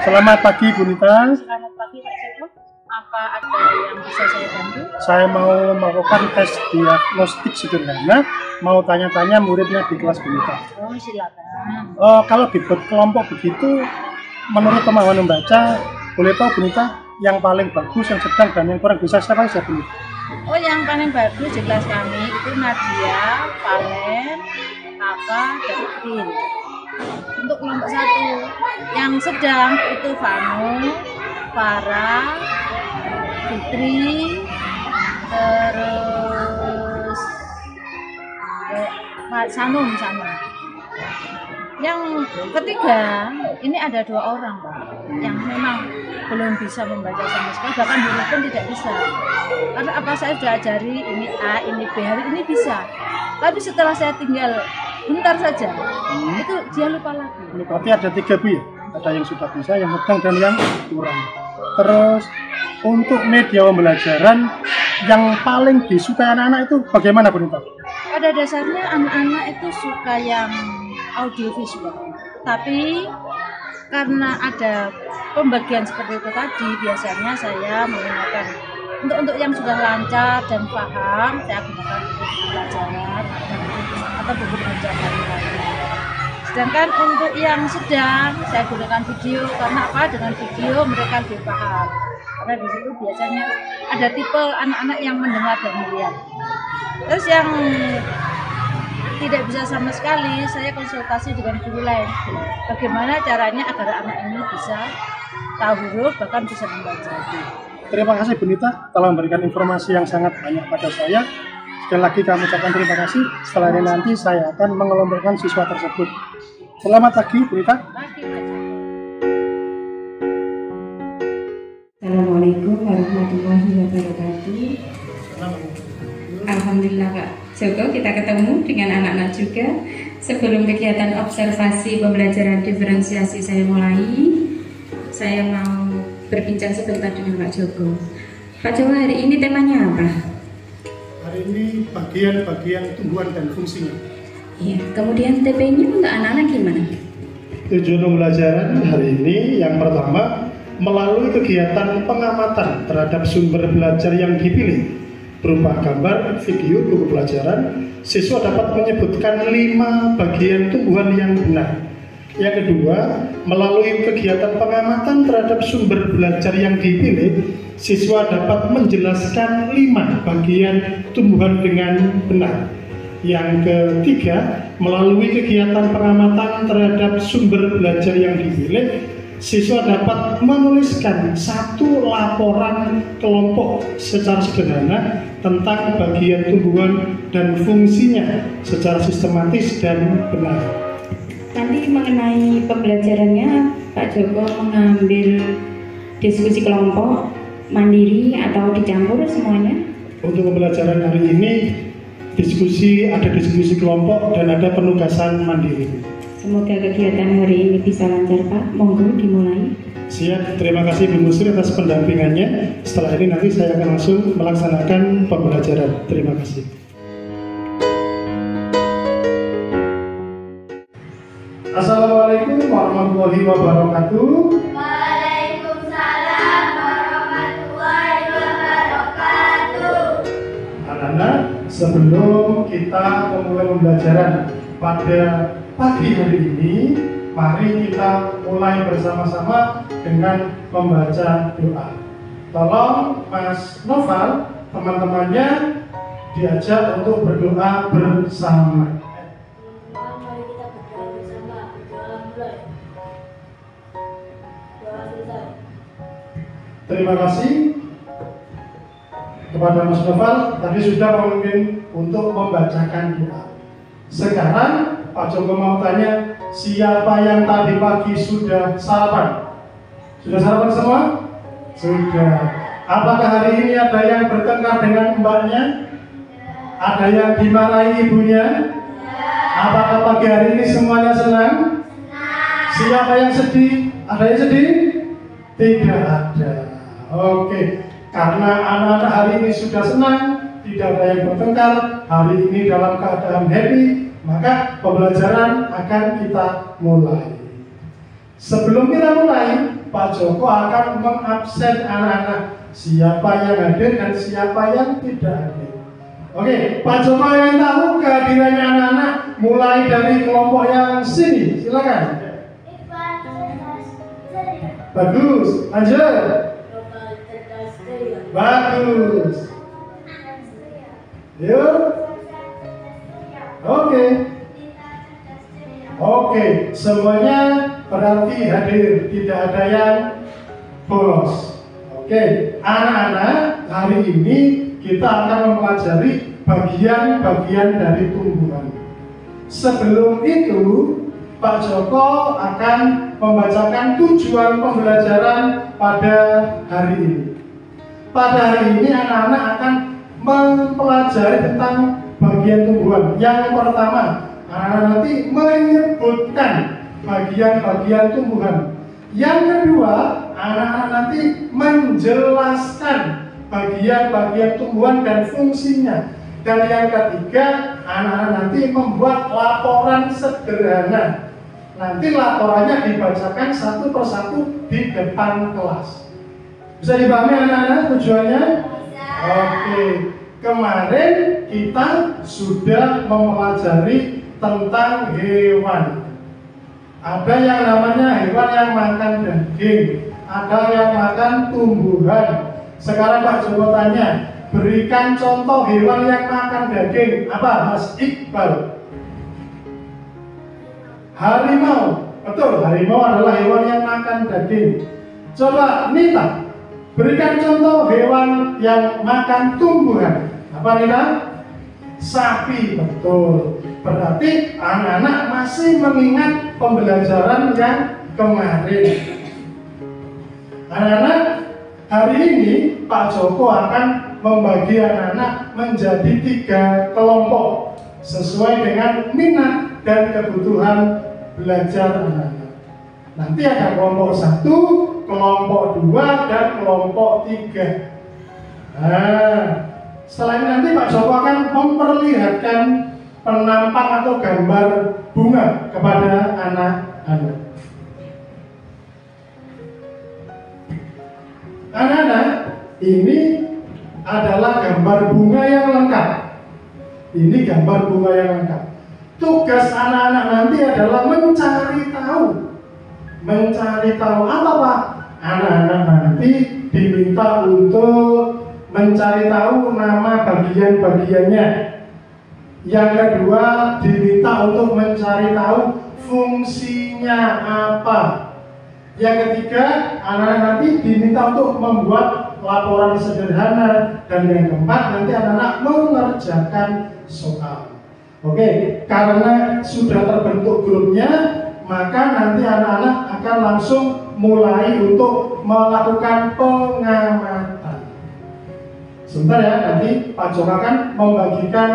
Selamat pagi Bu Nita. Selamat pagi Pak Joko. Apa ada yang bisa saya bantu? Saya mau melakukan tes diagnostik sederhana. Mau tanya-tanya muridnya di kelas Bu Nita. Oh, silakan. Kalau dibuat kelompok begitu, menurut kemampuan membaca, boleh tahu Bu Nita yang paling bagus, yang sedang, dan yang kurang bisa siapa saja Bu Nita? Oh, yang paling bagus di kelas kami itu Nadia, Valen, Kakak, dan Udin. Untuk kelompok 1, yang sedang itu Vanu, Farah, Fitri, terus Sanum. Yang ketiga, ini ada 2 orang Pak, yang memang belum bisa membaca sama sekali, bahkan huruf pun tidak bisa. Karena apa, saya sudah ajari ini A, ini B, hari ini bisa. Tapi setelah saya tinggal bentar saja, itu dia lupa lagi. Berarti ada 3 Bu ya? Ada yang sudah bisa, yang sedang, dan yang kurang. Terus untuk media pembelajaran yang paling disukai anak-anak itu bagaimana Bu Nita? Pada dasarnya anak-anak itu suka yang audiovisual, tapi karena ada pembagian seperti itu tadi, biasanya saya menggunakan untuk yang sudah lancar dan paham, saya gunakan buku pelajaran atau buku pelajaran lain. Sedangkan untuk yang sedang, saya gunakan video, karena apa? Dengan video mereka lebih paham. Karena di situ biasanya ada tipe anak-anak yang mendengar dan melihat. Terus yang tidak bisa sama sekali, saya konsultasi dengan guru lain. Bagaimana caranya agar anak ini bisa tahu huruf, bahkan bisa membaca. Terima kasih Bu Nita telah memberikan informasi yang sangat banyak pada saya. Sekali lagi kami ucapkan terima kasih. Setelah ini nanti saya akan mengelompokkan siswa tersebut. Selamat pagi Bu Nita. Assalamualaikum warahmatullahi wabarakatuh. Alhamdulillah Pak Joko, kita ketemu dengan anak-anak juga. Sebelum kegiatan observasi pembelajaran diferensiasi saya mulai, saya mau berbincang sebentar dengan Pak Joko. Pak Joko, hari ini temanya apa? Hari ini bagian-bagian tumbuhan dan fungsinya. Iya, kemudian TP-nya untuk anak-anak gimana? Tujuan pembelajaran hari ini yang pertama, melalui kegiatan pengamatan terhadap sumber belajar yang dipilih berupa gambar, video, buku pelajaran, siswa dapat menyebutkan 5 bagian tumbuhan yang benar. Yang kedua, melalui kegiatan pengamatan terhadap sumber belajar yang dipilih, siswa dapat menjelaskan 5 bagian tumbuhan dengan benar. Yang ketiga, melalui kegiatan pengamatan terhadap sumber belajar yang dipilih, siswa dapat menuliskan 1 laporan kelompok secara sederhana tentang bagian tumbuhan dan fungsinya secara sistematis dan benar. Nanti mengenai pembelajarannya, Pak Joko mengambil diskusi kelompok, mandiri atau dicampur semuanya? Untuk pembelajaran hari ini, ada diskusi kelompok dan ada penugasan mandiri. Semoga kegiatan hari ini bisa lancar Pak, monggo dimulai. Siap, terima kasih Bu Musri atas pendampingannya. Setelah ini nanti saya akan langsung melaksanakan pembelajaran. Terima kasih. Assalamualaikum warahmatullahi wabarakatuh. Waalaikumsalam warahmatullahi wabarakatuh. Anak-anak, sebelum kita memulai pembelajaran pada pagi hari ini, mari kita mulai bersama-sama dengan membaca doa. Tolong Mas Noval, teman-temannya diajak untuk berdoa bersama. Mari kita berdoa bersama. Berdoa mulai. Doa selesai. Terima kasih kepada Mas Noval, tadi sudah memimpin untuk membacakan doa. Sekarang Pak Joko mau tanya, siapa yang tadi pagi sudah sarapan? Sudah sarapan semua? Sudah. Apakah hari ini ada yang bertengkar dengan mbaknya? Ada yang dimarahi ibunya? Apakah pagi hari ini semuanya senang? Siapa yang sedih? Ada yang sedih? Tidak ada. Oke. Karena anak-anak hari ini sudah senang, tidak ada yang bertengkar, hari ini dalam keadaan happy, maka pembelajaran akan kita mulai. Sebelum kita mulai, Pak Joko akan mengabsen anak-anak siapa yang hadir dan siapa yang tidak hadir. Oke, Pak Joko yang tahu kehadirannya anak-anak mulai dari kelompok yang sini, silakan. Bagus, lanjut. Bagus. Yuk. Oke, semuanya berarti hadir, tidak ada yang bolos. Oke, anak-anak, hari ini kita akan mempelajari bagian-bagian dari tumbuhan. Sebelum itu, Pak Joko akan membacakan tujuan pembelajaran pada hari ini. Pada hari ini anak-anak akan mempelajari tentang bagian tumbuhan. Yang pertama, anak-anak nanti menyebutkan bagian-bagian tumbuhan. Yang kedua, anak-anak nanti menjelaskan bagian-bagian tumbuhan dan fungsinya. Dan yang ketiga, anak-anak nanti membuat laporan sederhana. Nanti laporannya dibacakan satu persatu di depan kelas. Bisa dipahami anak-anak tujuannya? Oke. Kemarin kita sudah mempelajari tentang hewan. Ada yang namanya hewan yang makan daging, ada yang makan tumbuhan. Sekarang Pak Joko tanya, berikan contoh hewan yang makan daging. Apa Mas Iqbal? Harimau. Betul, harimau adalah hewan yang makan daging. Coba Nita, berikan contoh hewan yang makan tumbuhan. Apa Nita? Sapi. Betul. Berarti anak-anak masih mengingat pembelajaran yang kemarin. Anak-anak, hari ini Pak Joko akan membagi anak-anak menjadi 3 kelompok sesuai dengan minat dan kebutuhan belajar anak-anak. Nanti ada kelompok 1, kelompok 2, dan kelompok 3. Nah, setelah ini nanti Pak Joko akan memperlihatkan penampang atau gambar bunga kepada anak-anak. Anak-anak, ini adalah gambar bunga yang lengkap. Ini gambar bunga yang lengkap. Tugas anak-anak nanti adalah mencari tahu. Mencari tahu apa Pak? Anak-anak nanti diminta untuk mencari tahu nama bagian-bagiannya. Yang kedua, diminta untuk mencari tahu fungsinya apa. Yang ketiga, anak-anak nanti diminta untuk membuat laporan sederhana. Dan yang keempat, nanti anak-anak mengerjakan soal. Oke, karena sudah terbentuk grupnya, maka nanti anak-anak akan langsung mulai untuk melakukan pengamatan. Sebentar ya, nanti Pak Joko akan membagikan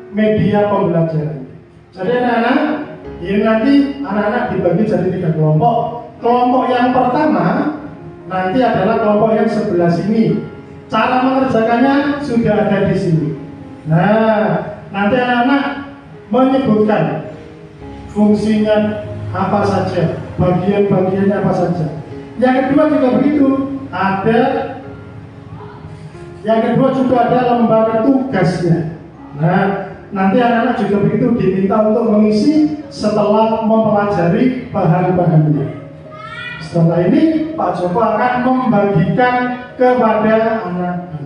media pembelajaran. Jadi anak-anak, ini nanti anak-anak dibagi jadi 3 kelompok. Kelompok yang pertama nanti adalah kelompok yang sebelah sini. Cara mengerjakannya sudah ada di sini. Nah, nanti anak-anak menyebutkan fungsinya apa saja, bagian-bagiannya apa saja. Yang kedua juga begitu, yang kedua juga ada lembar tugasnya. Nah, nanti anak-anak juga begitu diminta untuk mengisi setelah mempelajari bahan-bahannya. Setelah ini Pak Joko akan membagikan kepada anak-anak.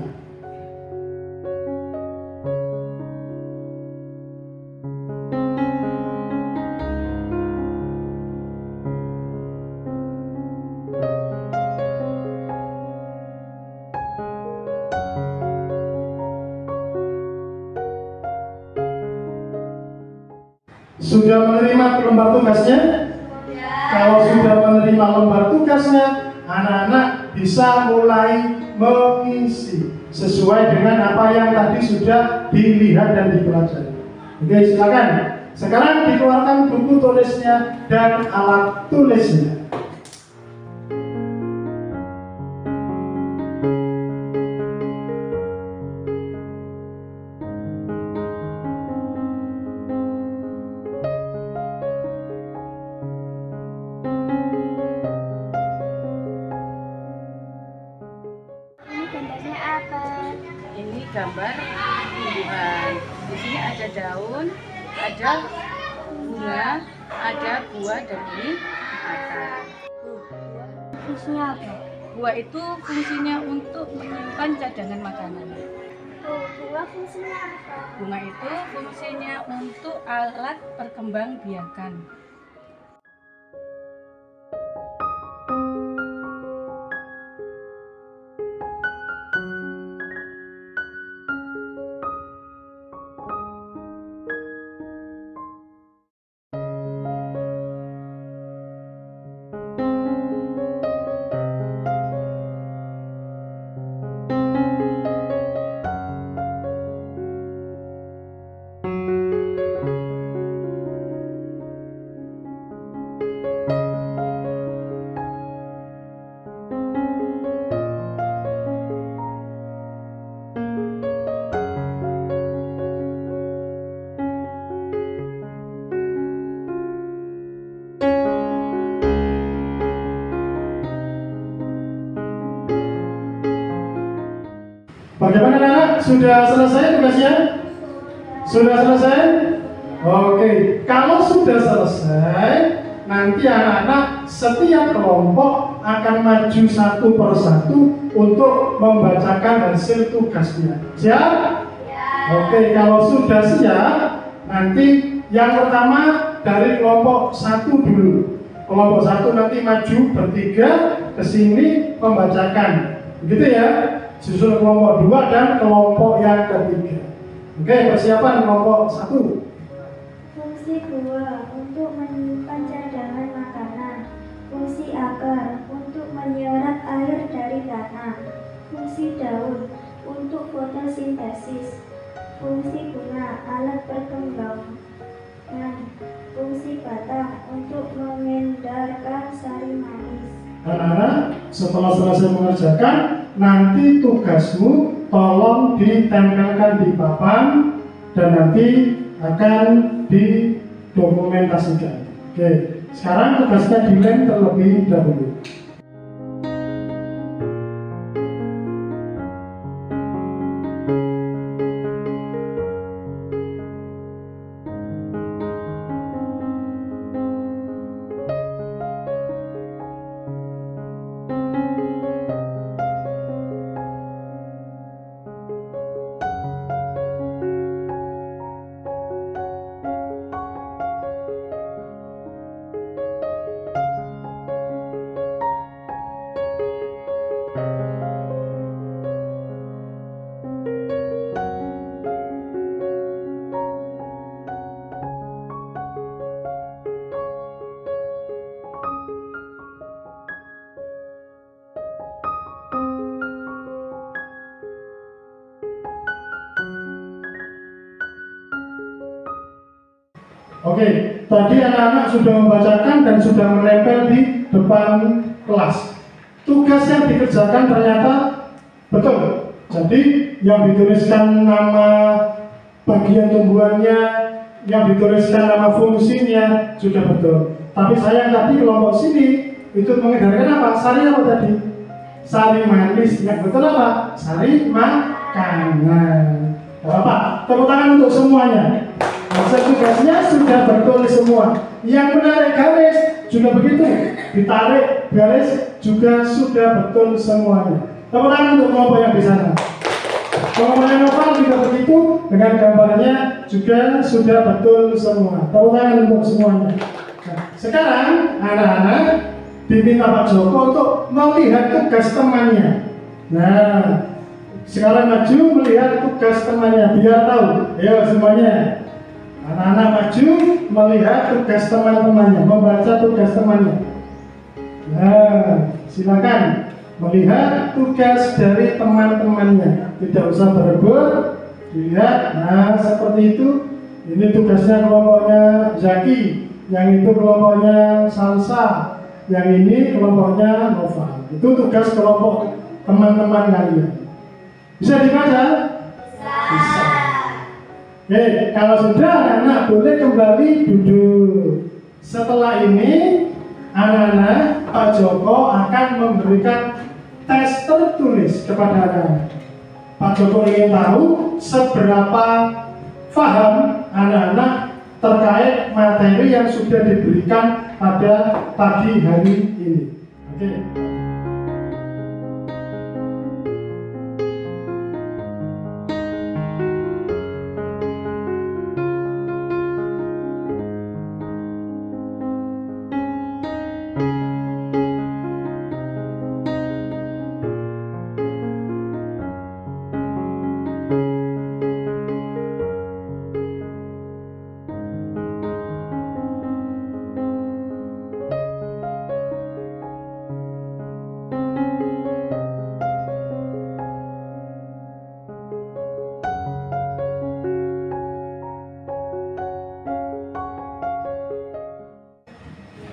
Sudah menerima lembar tugasnya? Kalau sudah menerima lembar tugasnya, anak-anak bisa mulai mengisi sesuai dengan apa yang tadi sudah dilihat dan dipelajari. Oke, silakan. Sekarang dikeluarkan buku tulisnya dan alat tulisnya. gambar tumbuhan. Di sini ada daun, ada bunga, ada buah, dan ini batang. Fungsinya apa? Buah itu fungsinya untuk menyimpan cadangan makanan. Bunga fungsinya apa? Bunga itu fungsinya untuk alat perkembangbiakan. Bagaimana anak? Sudah selesai tugasnya? Sudah selesai? Oke, kalau sudah selesai, nanti anak-anak setiap kelompok akan maju satu persatu untuk membacakan hasil tugasnya. Siap? Oke, kalau sudah siap, nanti yang pertama dari kelompok satu dulu. Kelompok satu nanti maju bertiga ke sini membacakan. Begitu ya? Susul kelompok 2 dan kelompok yang ketiga. Oke, persiapan kelompok 1. Fungsi buah untuk menyimpan cadangan makanan. Fungsi akar untuk menyerap air dari tanah. Fungsi daun untuk fotosintesis. Fungsi bunga alat perkembangan. Fungsi batang untuk mengendarkan sari manis. Anak-anak, setelah selesai mengerjakan, nanti tugasmu tolong ditempelkan di papan dan nanti akan didokumentasikan. Oke, sekarang tugasnya dilem terlebih dahulu. Oke, tadi anak-anak sudah membacakan dan sudah menempel di depan kelas. Tugas yang dikerjakan ternyata betul. Jadi yang dituliskan nama bagian tumbuhannya, yang dituliskan nama fungsinya sudah betul. Tapi saya tadi kelompok sini itu mengedarkan apa? Sari apa tadi? Sari manis. Yang betul apa? Sari makanan. Apa? Tepuk tangan untuk semuanya. Hasil tugasnya sudah betul semua. Yang menarik garis juga begitu. Ditarik garis juga sudah betul semuanya. Tepuk tangan untuk kelompok yang di sana. Kelompok Noval juga begitu. Dengan gambarnya juga sudah betul semua. Tepuk tangan untuk semuanya. Nah, sekarang anak-anak diminta Pak Joko untuk melihat tugas temannya. Nah, sekarang maju melihat tugas temannya biar tahu. Ayo semuanya. Anak-anak maju melihat tugas teman-temannya, membaca tugas temannya. Nah, silakan melihat tugas dari teman-temannya. Tidak usah berebut, dilihat. Nah, seperti itu. Ini tugasnya kelompoknya Zaki, yang itu kelompoknya Salsa, yang ini kelompoknya Nova. Itu tugas kelompok teman-teman kalian. Bisa dibaca? Bisa. Oke, kalau sudah anak-anak boleh kembali duduk. Setelah ini anak-anak Pak Joko akan memberikan tes tertulis kepada anak-anak. Pak Joko ingin tahu seberapa paham anak-anak terkait materi yang sudah diberikan pada pagi hari ini. Oke.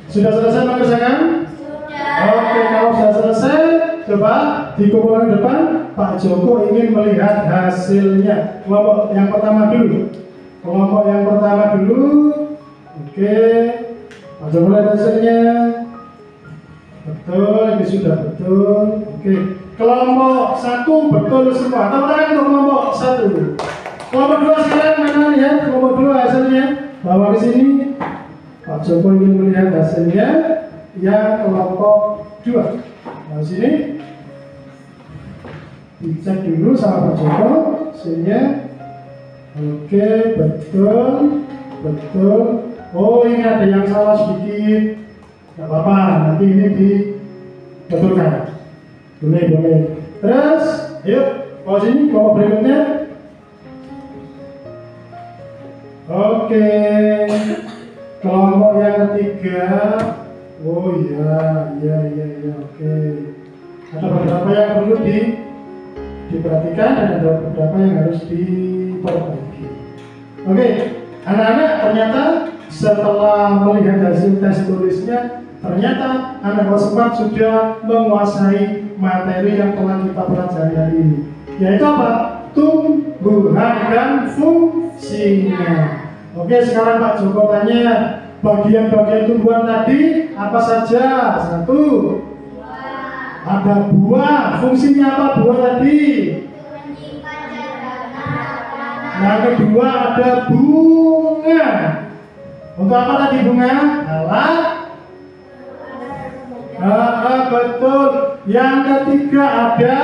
Sudah selesai mengerjakan? Sudah. Oke, kalau sudah selesai, coba di kumpulan depan Pak Joko ingin melihat hasilnya. Kelompok yang pertama dulu. Kelompok yang pertama dulu. Oke, Pak Joko lihat hasilnya. Betul, ini sudah betul. Oke, kelompok satu betul semua. Tepuk tangan untuk kelompok satu. Kelompok dua sekarang mana lihat? Kelompok dua hasilnya. Bawa ke sini. Pak Joko ingin melihat hasilnya yang kelompok 2. Nah, sini dicek dulu sama Pak Joko hasilnya. Oke, betul, betul. Oh, ini ada yang salah sedikit. Gak apa-apa, nanti ini dibetulkan. Boleh. Terus, yuk, bawa sini kelompok berikutnya. Oke. Kelompok yang ketiga, oh iya, oke. Ada beberapa yang perlu diperhatikan dan ada beberapa yang harus diperbaiki. Oke, anak-anak ternyata setelah melihat hasil tes tulisnya, ternyata anak kelas 4 sudah menguasai materi yang telah kita pelajari hari ini. Yaitu apa? Tumbuhan dan fungsinya. Oke, sekarang Pak Joko tanya, bagian-bagian tumbuhan tadi apa saja? 1. Ada buah. Fungsinya apa buah tadi? Yang kedua ada bunga. Untuk apa tadi bunga? Alat. Betul. Yang ketiga ada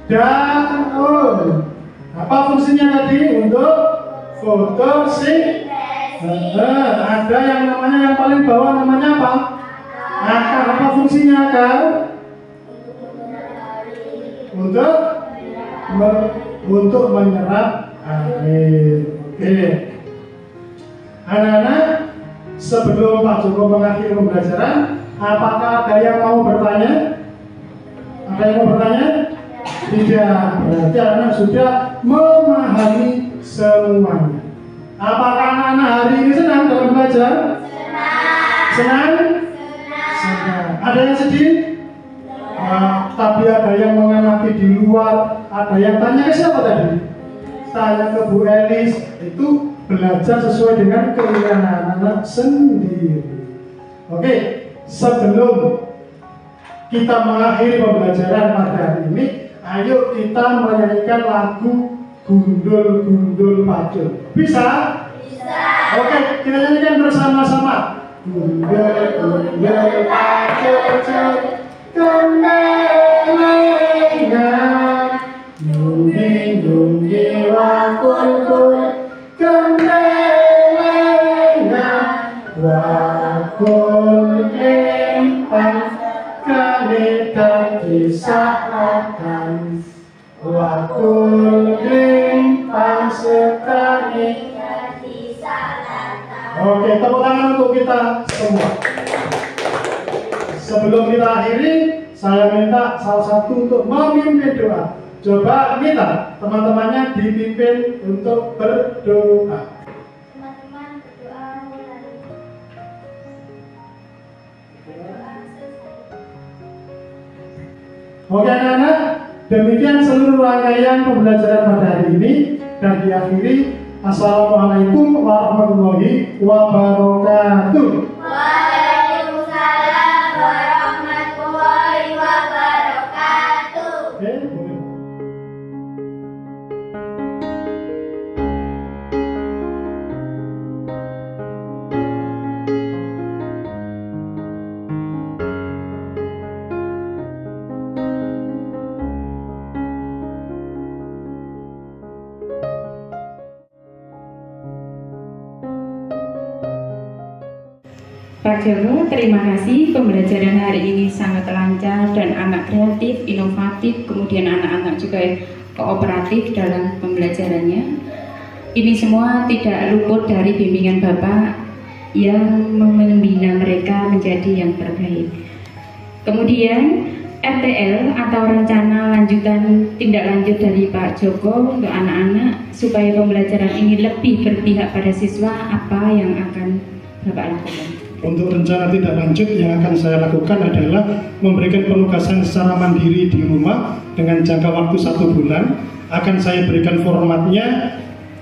daun. Apa fungsinya tadi? Untuk fotosintesis. Ada yang namanya yang paling bawah namanya apa? Akar. Apa fungsinya akar? Untuk menyerap air. Oke. Anak-anak, sebelum Pak Joko mengakhiri pembelajaran, apakah ada yang mau bertanya? Ada yang mau bertanya? Tidak. Berarti anak sudah memahami semuanya. Apakah anak-anak hari ini senang dalam belajar? Senang. Ada yang sedih? Tapi ada yang mengamati di luar. Ada yang tanya ke siapa tadi? Tanya ke Bu Elis. Itu belajar sesuai dengan keinginan anak-anak sendiri. Oke, sebelum kita mengakhiri pembelajaran pada hari ini, ayo kita menyanyikan lagu Gundul-gundul pacul. Bisa? Bisa. Oke, kita nyanyikan bersama-sama. Gundul-gundul pacul, kemelengan, nungi-nungi wakul-kul, kemelengan, wakul empang, kanita disahkan. Wakul limpang sekali. Oke, tepuk tangan untuk kita semua. Sebelum kita akhiri, saya minta salah satu untuk memimpin doa. Coba minta teman-temannya dipimpin untuk berdoa. Teman-teman berdoa mulai. Oke anak-anak, demikian seluruh rangkaian pembelajaran pada hari ini dan diakhiri. Assalamualaikum warahmatullahi wabarakatuh. Waalaikumsalam warahmatullahi wabarakatuh. Oke, boleh. Pak Joko, terima kasih. Pembelajaran hari ini sangat lancar dan anak kreatif, inovatif, kemudian anak-anak juga kooperatif dalam pembelajarannya. Ini semua tidak luput dari bimbingan Bapak yang membina mereka menjadi yang terbaik. Kemudian RTL atau rencana lanjutan tindak lanjut dari Pak Joko untuk anak-anak supaya pembelajaran ini lebih berpihak pada siswa, apa yang akan Bapak lakukan? Untuk rencana tindak lanjut yang akan saya lakukan adalah memberikan penugasan secara mandiri di rumah dengan jangka waktu 1 bulan. Akan saya berikan formatnya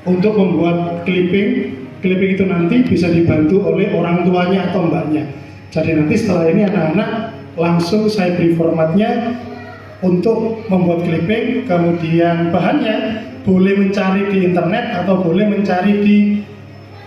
untuk membuat clipping. Clipping itu nanti bisa dibantu oleh orang tuanya atau mbaknya. Jadi nanti setelah ini anak-anak langsung saya beri formatnya untuk membuat clipping. Kemudian bahannya boleh mencari di internet atau boleh mencari di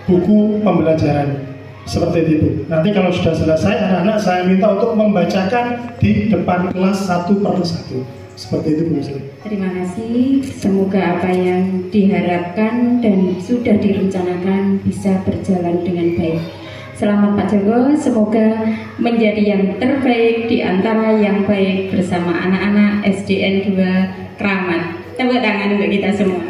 buku pembelajaran. Seperti itu. Nanti kalau sudah selesai, anak-anak saya minta untuk membacakan di depan kelas 1/1. Seperti itu, Bu Sri. Terima kasih. Semoga apa yang diharapkan dan sudah direncanakan bisa berjalan dengan baik. Selamat Pak Joko, semoga menjadi yang terbaik di antara yang baik bersama anak-anak SDN 2 Kramat. Tepuk tangan untuk kita semua.